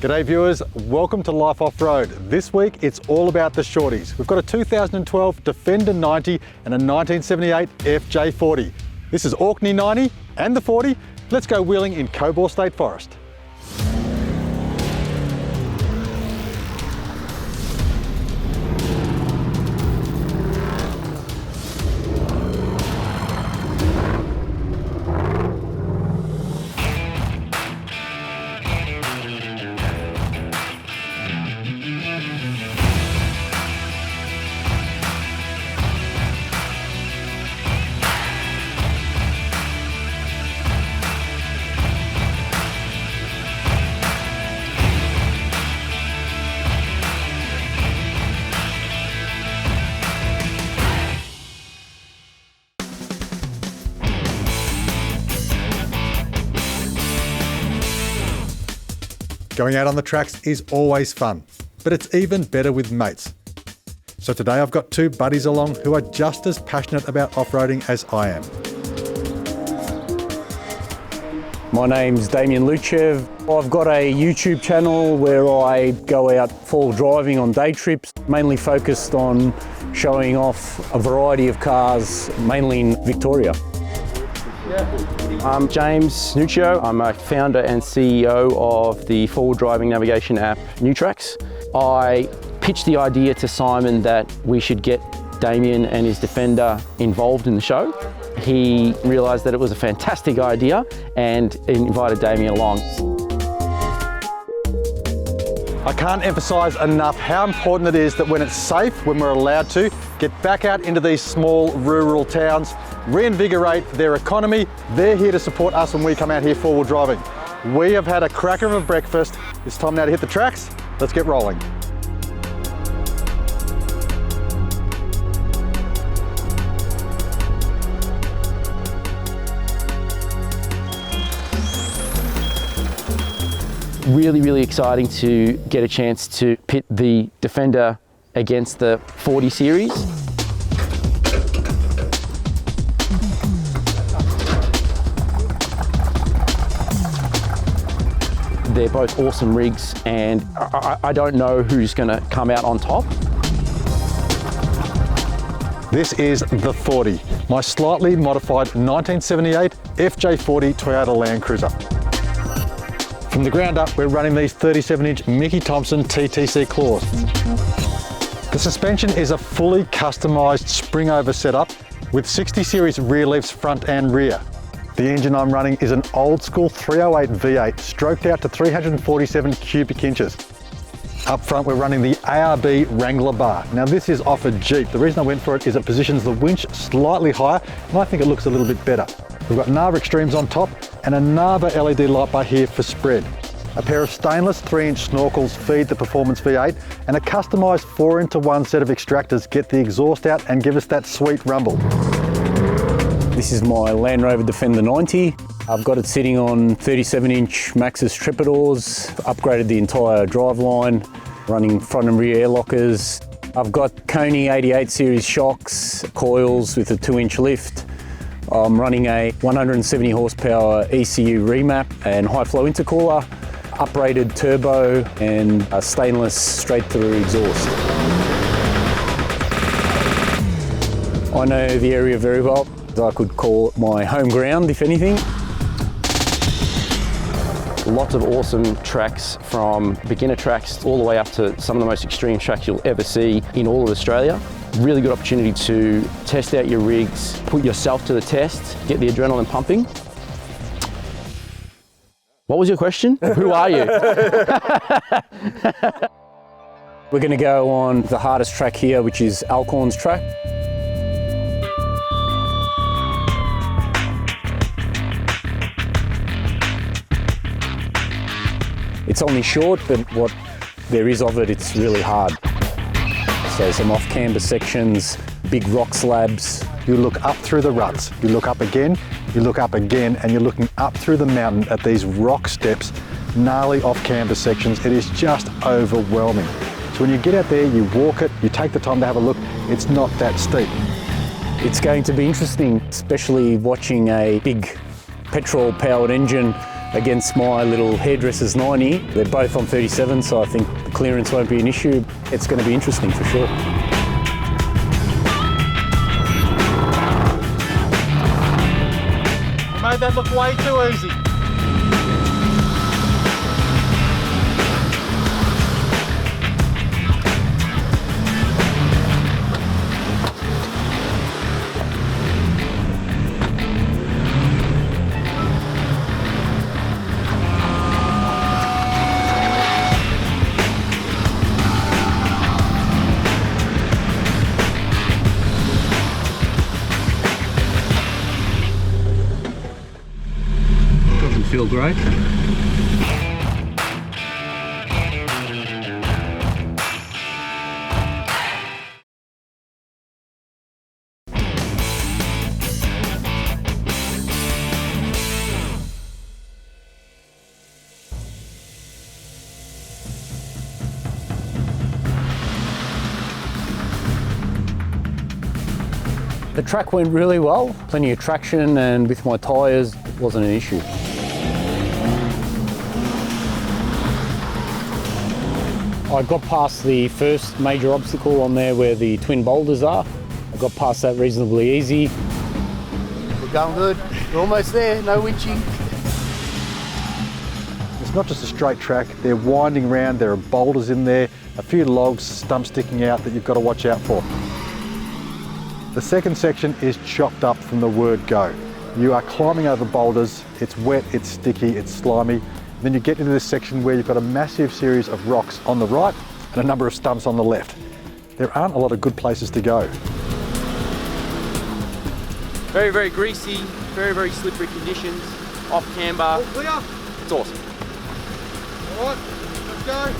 G'day viewers, welcome to Life Off-Road. This week it's all about the shorties. We've got a 2012 Defender90 and a 1978 FJ40. This is Orkney 90 and the 40. Let's go wheeling in Cobaw State Forest. Going out on the tracks is always fun, but it's even better with mates. So today I've got two buddies along who are just as passionate about off-roading as I am. My name's Damien Luchev. I've got a YouTube channel where I go out fall driving on day trips, mainly focused on showing off a variety of cars, mainly in Victoria. I'm James Nuccio. I'm a founder and CEO of the forward driving navigation app NewTracks. I pitched the idea to Simon that we should get Damien and his Defender involved in the show. He realised that it was a fantastic idea and invited Damien along. I can't emphasise enough how important it is that when it's safe, when we're allowed to, get back out into these small rural towns, reinvigorate their economy. They're here to support us when we come out here forward driving. We have had a cracker of a breakfast. It's time now to hit the tracks. Let's get rolling. Really exciting to get a chance to pit the Defender against the 40 series. They're both awesome rigs and I don't know who's going to come out on top. This is the 40, my slightly modified 1978 FJ40 Toyota Land Cruiser. From the ground up, we're running these 37-inch Mickey Thompson TTC claws. The suspension is a fully customised spring-over setup with 60 series rear lifts front and rear. The engine I'm running is an old-school 308 V8 stroked out to 347 cubic inches. Up front, we're running the ARB Wrangler bar. Now this is off a Jeep. The reason I went for it is it positions the winch slightly higher and I think it looks a little bit better. We've got Narva Extremes on top and a Narva LED light bar here for spread. A pair of stainless 3-inch snorkels feed the Performance V8 and a customised 4-into-1 set of extractors get the exhaust out and give us that sweet rumble. This is my Land Rover Defender90. I've got it sitting on 37-inch Maxxis Trepadors, upgraded the entire driveline, running front and rear air lockers. I've got Coney 88 series shocks, coils with a 2-inch lift. I'm running a 170 horsepower ECU remap and high flow intercooler, uprated turbo and a stainless straight through exhaust. I know the area very well. I could call it my home ground, if anything. Lots of awesome tracks, from beginner tracks all the way up to some of the most extreme tracks you'll ever see in all of Australia. Really good opportunity to test out your rigs, put yourself to the test, get the adrenaline pumping. What was your question? Who are you? We're going to go on the hardest track here, which is ALCORNS track. It's only short, but what there is of it, it's really hard. So some off-camber sections, big rock slabs. You look up through the ruts, you look up again, and you're looking up through the mountain at these rock steps, gnarly off-camber sections. It is just overwhelming. So when you get out there, you walk it, you take the time to have a look, it's not that steep. It's going to be interesting, especially watching a big petrol-powered engine against my little hairdresser's 90. They're both on 37, so I think the clearance won't be an issue. It's going to be interesting for sure. You made that look way too easy. Feel great. The track went really well, plenty of traction, and with my tyres, it wasn't an issue. I got past the first major obstacle on there where the twin boulders are. I got past that reasonably easy. We're going good. We're almost there, no winching. It's not just a straight track, they're winding around, there are boulders in there, a few logs, stumps sticking out that you've got to watch out for. The second section is chocked up from the word go. You are climbing over boulders, it's wet, it's sticky, it's slimy. Then you get into this section where you've got a massive series of rocks on the right and a number of stumps on the left. There aren't a lot of good places to go. Very, very greasy, very, very slippery conditions, off camber. Clear. It's awesome. All right, let's go.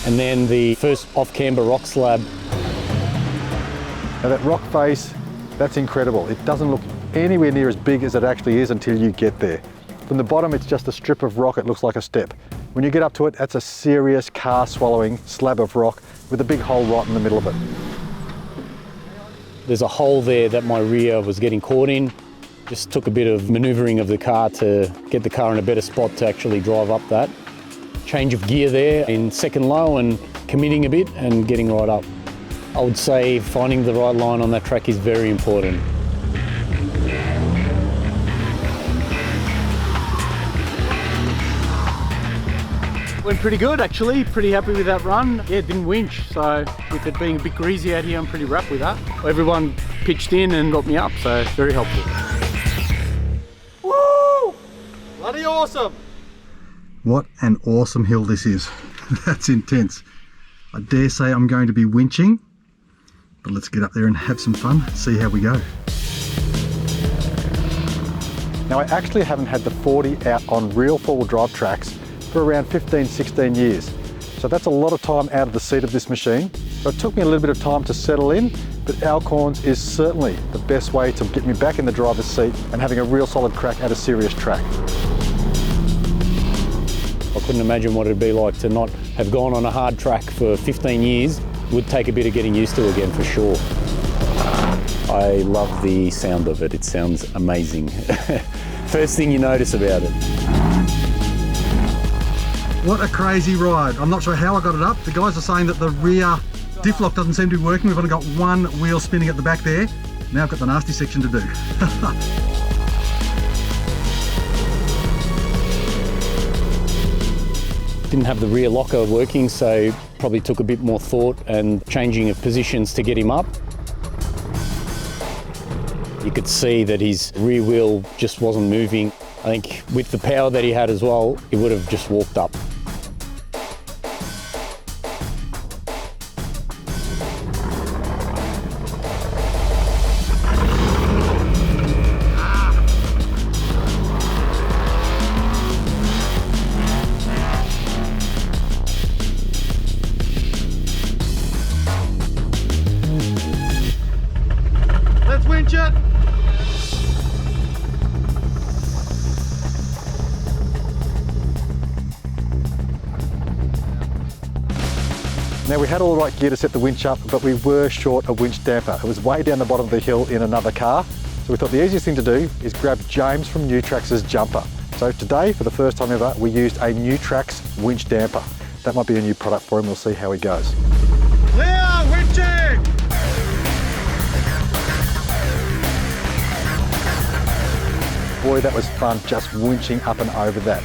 And then the first off-camber rock slab. Now that rock face, that's incredible. It doesn't look anywhere near as big as it actually is until you get there. From the bottom, it's just a strip of rock. It looks like a step. When you get up to it, that's a serious car-swallowing slab of rock with a big hole right in the middle of it. There's a hole there that my rear was getting caught in. Just took a bit of manoeuvring of the car to get the car in a better spot to actually drive up that. Change of gear there in second low and committing a bit and getting right up. I would say finding the right line on that track is very important. Went pretty good actually, pretty happy with that run. Yeah, didn't winch, so with it being a bit greasy out here, I'm pretty wrapped with that. Everyone pitched in and got me up, so very helpful. Woo! Bloody awesome! What an awesome hill this is. That's intense. I dare say I'm going to be winching, but let's get up there and have some fun, see how we go. Now I actually haven't had the 40 out on real four-wheel drive tracks for around 15, 16 years. So that's a lot of time out of the seat of this machine. So it took me a little bit of time to settle in, but ALCORNS is certainly the best way to get me back in the driver's seat and having a real solid crack at a serious track. I couldn't imagine what it'd be like to not have gone on a hard track for 15 years. It would take a bit of getting used to again for sure. I love the sound of it. It sounds amazing. First thing you notice about it. What a crazy ride. I'm not sure how I got it up. The guys are saying that the rear diff lock doesn't seem to be working. We've only got one wheel spinning at the back there. Now I've got the nasty section to do. Didn't have the rear locker working, so probably took a bit more thought and changing of positions to get him up. You could see that his rear wheel just wasn't moving. I think with the power that he had as well, he would have just walked up. Let's winch it! Now we had all the right gear to set the winch up, but we were short a winch damper. It was way down the bottom of the hill in another car. So we thought the easiest thing to do is grab James from Nutrax's jumper. So today, for the first time ever, we used a Nutrax winch damper. That might be a new product for him, we'll see how he goes. Clear, winching! Boy, that was fun just winching up and over that.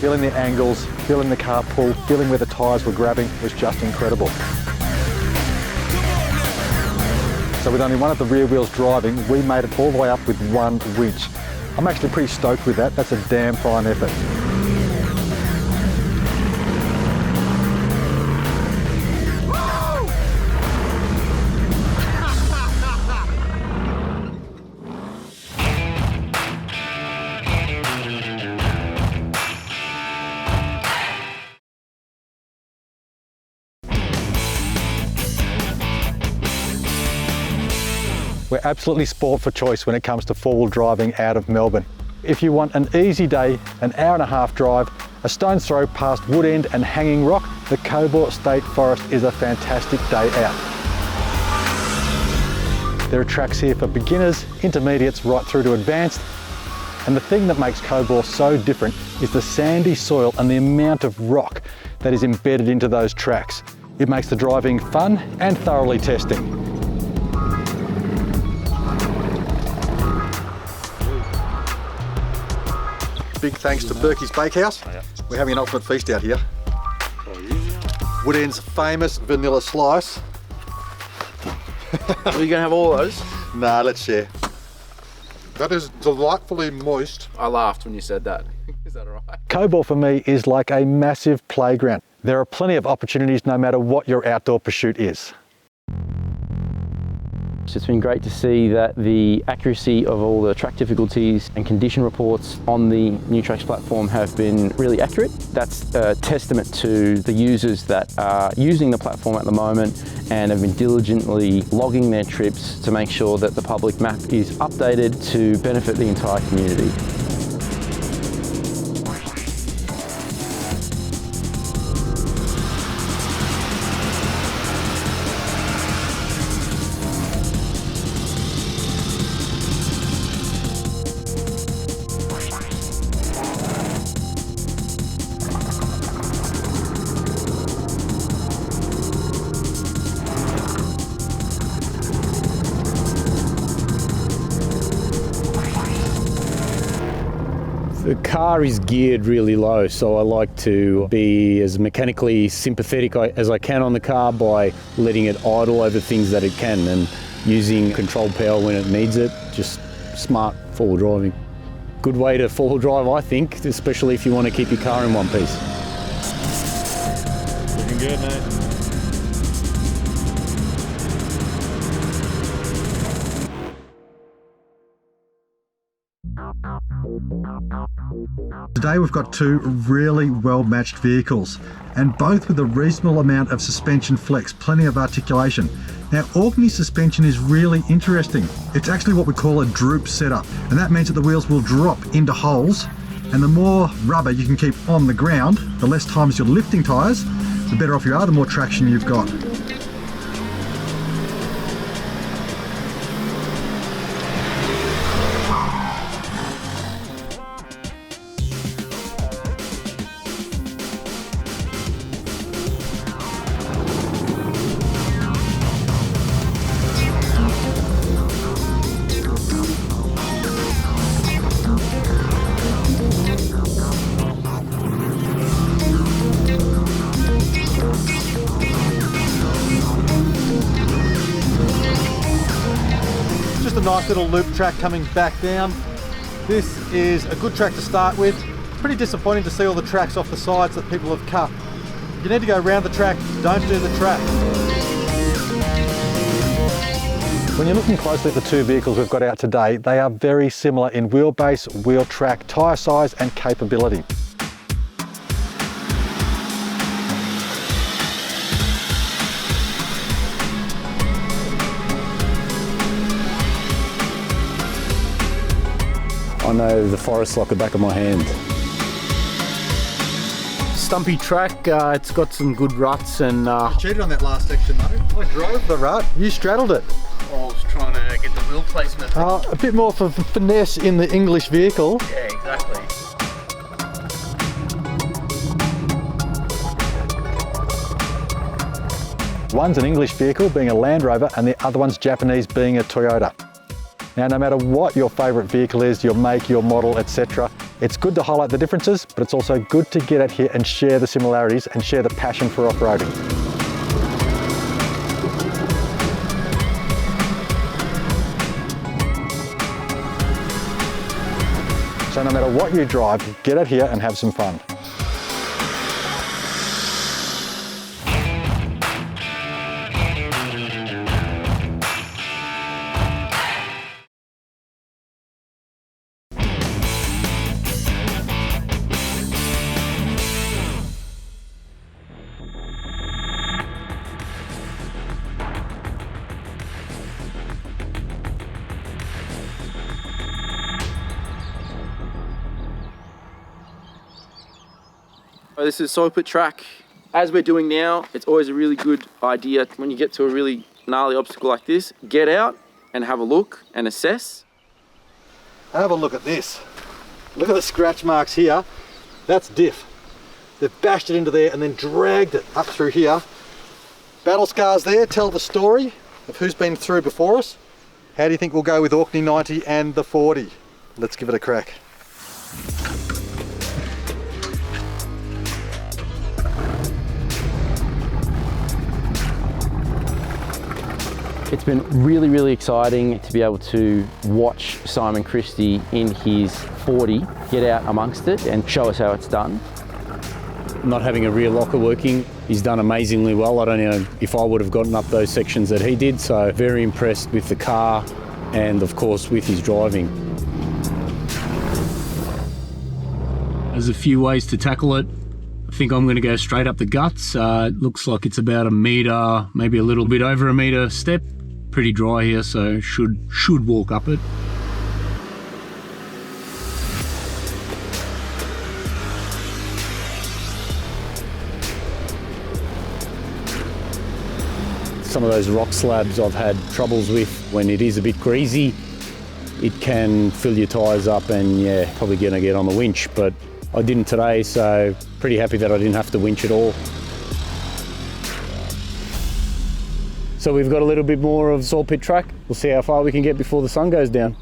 Feeling the angles, feeling the car pull, feeling where the tyres were grabbing was just incredible. So with only one of the rear wheels driving, we made it all the way up with one winch. I'm actually pretty stoked with that. That's a damn fine effort. We're absolutely sport for choice when it comes to four-wheel driving out of Melbourne. If you want an easy day, an hour and a half drive, a stone's throw past Woodend and Hanging Rock, the Cobaw State Forest is a fantastic day out. There are tracks here for beginners, intermediates, right through to advanced. And the thing that makes Cobaw so different is the sandy soil and the amount of rock that is embedded into those tracks. It makes the driving fun and thoroughly testing. Big thanks to Berkey's Bakehouse. We're having an ultimate feast out here. Woodend's famous vanilla slice. Are you gonna have all those? Nah, let's share. That is delightfully moist. I laughed when you said that. Is that all right? Cobaw for me is like a massive playground. There are plenty of opportunities no matter what your outdoor pursuit is. It's been great to see that the accuracy of all the track difficulties and condition reports on the Nutrax platform have been really accurate. That's a testament to the users that are using the platform at the moment and have been diligently logging their trips to make sure that the public map is updated to benefit the entire community. The car is geared really low, so I like to be as mechanically sympathetic as I can on the car by letting it idle over things that it can and using controlled power when it needs it. Just smart four-wheel driving. Good way to four-wheel drive, I think, especially if you want to keep your car in one piece. Looking good, mate. Today we've got two really well-matched vehicles, and both with a reasonable amount of suspension flex, plenty of articulation. Now, Orkney's suspension is really interesting. It's actually what we call a droop setup, and that means that the wheels will drop into holes, and the more rubber you can keep on the ground, the less times you're lifting tyres, the better off you are, the more traction you've got. Just a nice little loop track coming back down. This is a good track to start with. Pretty disappointing to see all the tracks off the sides that people have cut. You need to go around the track, don't do the track. When you're looking closely at the two vehicles we've got out today, they are very similar in wheelbase, wheel track, tyre size and capability. I know the forest like the back of my hand. stumpy track. It's got some good ruts and... Cheated on that last section though. I drove the rut, you straddled it. I was trying to get the wheel placement. A bit more for finesse in the English vehicle. Yeah, exactly. One's an English vehicle, being a Land Rover, and the other one's Japanese, being a Toyota. Now, no matter what your favourite vehicle is, your make, your model, etc., it's good to highlight the differences, but it's also good to get out here and share the similarities and share the passion for off-roading. So no matter what you drive, get out here and have some fun. This is soil pit track. As we're doing now, it's always a really good idea when you get to a really gnarly obstacle like this, get out and have a look and assess. Have a look at this. Look at the scratch marks here. That's diff. They've bashed it into there and then dragged it up through here. Battle scars there tell the story of who's been through before us. How do you think we'll go with Orkney 90 and the 40? Let's give it a crack. It's been really, really exciting to be able to watch Simon Christie in his 40 get out amongst it and show us how it's done. Not having a rear locker working, he's done amazingly well. I don't know if I would have gotten up those sections that he did, so very impressed with the car and of course with his driving. There's a few ways to tackle it. I think I'm going to go straight up the guts. It looks like it's about 1 metre, maybe a little bit over 1 metre step. Pretty dry here, so should walk up it. Some of those rock slabs I've had troubles with. When it is a bit greasy, it can fill your tyres up and yeah, probably gonna get on the winch, but I didn't today, so pretty happy that I didn't have to winch at all. So we've got a little bit more of soil pit track. We'll see how far we can get before the sun goes down.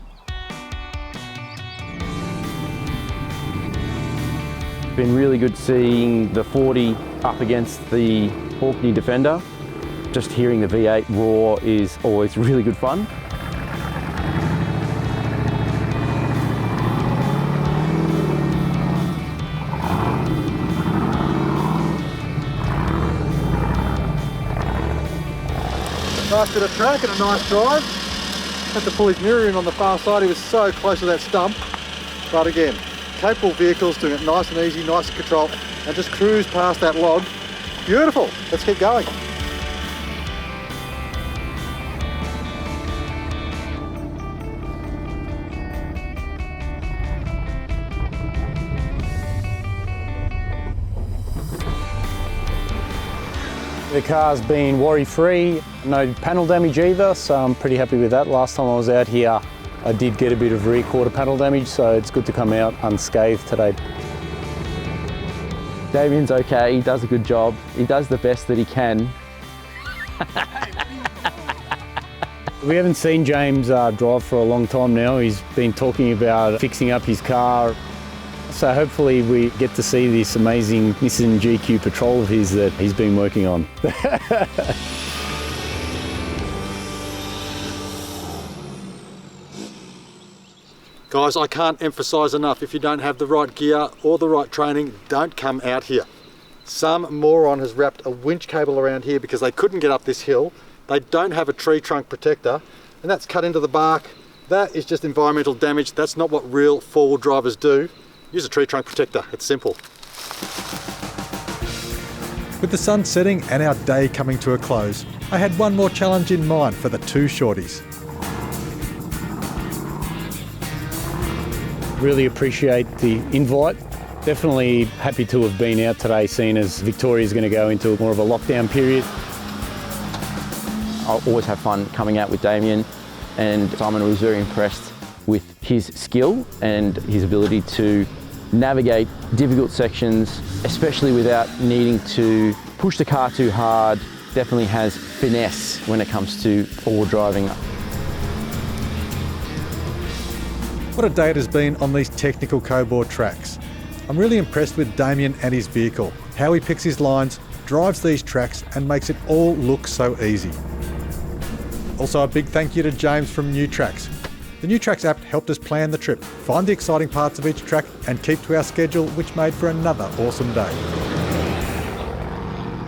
Been really good seeing the 40 up against the Orkney Defender. Just hearing the V8 roar is always really good fun. Nice bit of track and a nice drive. Had to pull his mirror in on the far side, he was so close to that stump. But again, capable vehicles doing it nice and easy, nice and control, and just cruise past that log. Beautiful, let's keep going. The car's been worry-free, no panel damage either, so I'm pretty happy with that. Last time I was out here, I did get a bit of rear quarter panel damage, so it's good to come out unscathed today. Damien's okay, he does a good job. He does the best that he can. We haven't seen James drive for a long time now. He's been talking about fixing up his car. So hopefully we get to see this amazing Nissan GQ Patrol of his that he's been working on. Guys, I can't emphasise enough, if you don't have the right gear or the right training, don't come out here. Some moron has wrapped a winch cable around here because they couldn't get up this hill. They don't have a tree trunk protector, and that's cut into the bark. That is just environmental damage. That's not what real four-wheel drivers do. Use a tree trunk protector, it's simple. With the sun setting and our day coming to a close, I had one more challenge in mind for the two shorties. Really appreciate the invite. Definitely happy to have been out today, seeing as Victoria's going to go into more of a lockdown period. I always have fun coming out with Damien, and Simon was very impressed with his skill and his ability to navigate difficult sections, especially without needing to push the car too hard. Definitely has finesse when it comes to all driving. What a day it has been on these technical Cobaw tracks. I'm really impressed with Damien and his vehicle, how he picks his lines, drives these tracks and makes it all look so easy. Also a big thank you to James from New Tracks. The New Tracks app helped us plan the trip, find the exciting parts of each track and keep to our schedule, which made for another awesome day.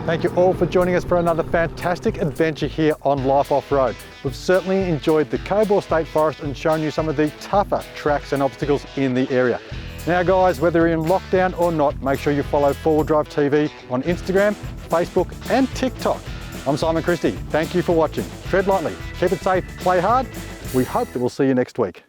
Thank you all for joining us for another fantastic adventure here on Life Off-Road. We've certainly enjoyed the Cobaw State Forest and shown you some of the tougher tracks and obstacles in the area. Now guys, whether you're in lockdown or not, make sure you follow 4WD TV on Instagram, Facebook and TikTok. I'm Simon Christie. Thank you for watching. Tread lightly, keep it safe, play hard. We hope that we'll see you next week.